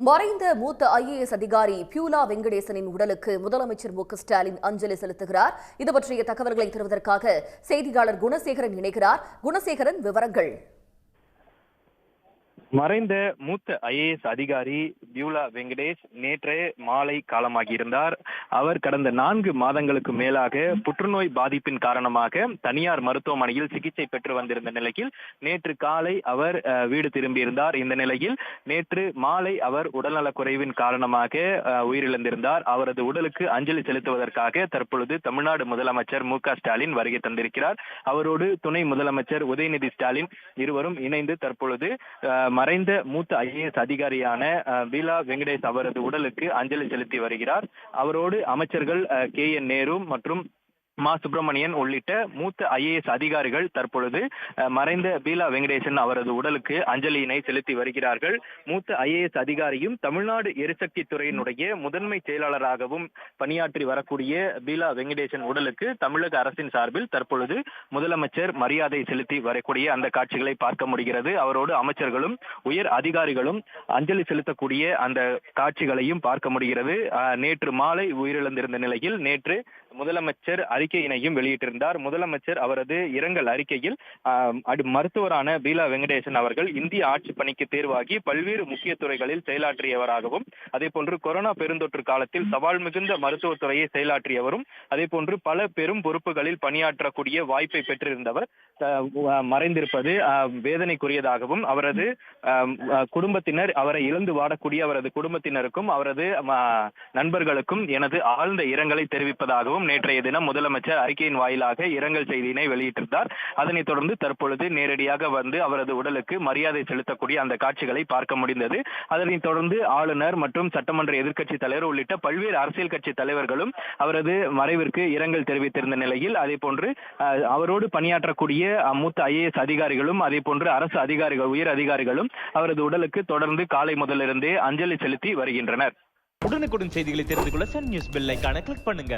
மறைந்த மூத்த ஐஏஎஸ் அதிகாரி பியூலா வெங்கடேசனின் உடலுக்கு முதலமைச்சர் மு.க.ஸ்டாலின் அஞ்சலி செலுத்துகிறார். இது பற்றிய தகவல்களை தருவதற்காக செய்தியாளர் குணசேகரன் இணைகிறார். குணசேகரன், விவரங்கள். மறைந்த மூத்த ஐஏஎஸ் அதிகாரி பியூலா வெங்கடேஷ் நேற்றே மாலை காலமாகியிருந்தார். அவர் கடந்த 4 மாதங்களுக்கு மேலாக புற்றுநோய் பாதிப்பின் காரணமாக தனியார் மருத்துவமனையில் சிகிச்சை பெற்று வந்திருந்த நிலையில் நேற்று காலை அவர் வீடு திரும்பியிருந்தார். இந்த நிலையில் நேற்று மாலை அவர் உடல்நலக் குறைவின் காரணமாக உயிரிழந்திருந்தார். அவரது உடலுக்கு அஞ்சலி செலுத்துவதற்காக தற்பொழுது தமிழ்நாடு முதலமைச்சர் மு.க.ஸ்டாலின் வருகை தந்திருக்கிறார். அவரோடு துணை முதலமைச்சர் உதயநிதி ஸ்டாலின் இருவரும் இணைந்து தற்பொழுது மறைந்த மூத்த ஐஏஎஸ் அதிகாரியான பியூலா வெங்கடேஷ் அவரது உடலுக்கு அஞ்சலி செலுத்தி வருகிறார். அவரோடு அமைச்சர்கள் KN நேரு மற்றும் மா. சுப்பிரமணியன் உள்ளிட்ட மூத்த ஐஏஎஸ் அதிகாரிகள் தற்பொழுது மறைந்த பியூலா வெங்கடேசன் அவரது உடலுக்கு அஞ்சலியினை செலுத்தி வருகிறார்கள். மூத்த ஐஏஎஸ் அதிகாரியும் தமிழ்நாடு எரிசக்தி துறையினுடைய முதன்மை செயலாளராகவும் பணியாற்றி வரக்கூடிய பியூலா வெங்கடேசன் உடலுக்கு தமிழக அரசின் சார்பில் தற்பொழுது முதலமைச்சர் மரியாதை செலுத்தி வரக்கூடிய அந்த காட்சிகளை பார்க்க முடிகிறது. அவரோடு அமைச்சர்களும் உயர் அதிகாரிகளும் அஞ்சலி செலுத்தக்கூடிய அந்த காட்சிகளையும் பார்க்க முடிகிறது. நேற்று மாலை உயிரிழந்திருந்த நிலையில் நேற்று முதலமைச்சர் அறிக்கையினையும் வெளியிட்டிருந்தார். முதலமைச்சர் அவரது இரங்கல் அறிக்கையில் மருத்துவரான பியூலா வெங்கடேசன் அவர்கள் இந்திய ஆட்சி பணிக்கு தேர்வாகி பல்வேறு முக்கிய துறைகளில் செயலாற்றியவராகவும், அதே போன்று கொரோனா பெருந்தொற்று காலத்தில் சவால் மிகுந்த மருத்துவத்துறையை செயலாற்றியவரும், அதே போன்று பல பெரும் பொறுப்புகளில் பணியாற்றக்கூடிய வாய்ப்பை பெற்றிருந்தவர் மறைந்திருப்பது வேதனைக்குரியதாகவும், அவரது குடும்பத்தினர், அவரை இழந்து வாடக்கூடிய அவரது குடும்பத்தினருக்கும் அவரது நண்பர்களுக்கும் எனது ஆழ்ந்த இரங்கலை தெரிவிப்பதாகவும் நேற்றைய தினம் முதலமைச்சர் அறிக்கையின் வாயிலாக இரங்கல் செய்தியினை வெளியிட்டிருந்தார். அதனைத் தொடர்ந்து தற்பொழுது நேரடியாக வந்து அவரது உடலுக்கு மரியாதை செலுத்தக்கூடிய அந்த காட்சிகளை பார்க்க முடிந்தது. அதனைத் தொடர்ந்து ஆளுநர் மற்றும் சட்டமன்ற எதிர்க்கட்சி தலைவர் உள்ளிட்ட பல்வேறு அரசியல் கட்சி தலைவர்களும் அவரது மறைவிற்கு இரங்கல் தெரிவித்திருந்த நிலையில், அதே போன்று அவரோடு பணியாற்றக்கூடிய மூத்த ஐஏஎஸ் அதிகாரிகளும் அதே போன்று அரசு அதிகாரிகள், உயர் அதிகாரிகளும் அவரது உடலுக்கு தொடர்ந்து காலை முதலிருந்தே அஞ்சலி செலுத்தி வருகின்றனர். உடனுக்குடன் செய்திகளை தெரிந்து கொள்ள சன் நியூஸ் பெல் ஐகானை கிளிக் பண்ணுங்க.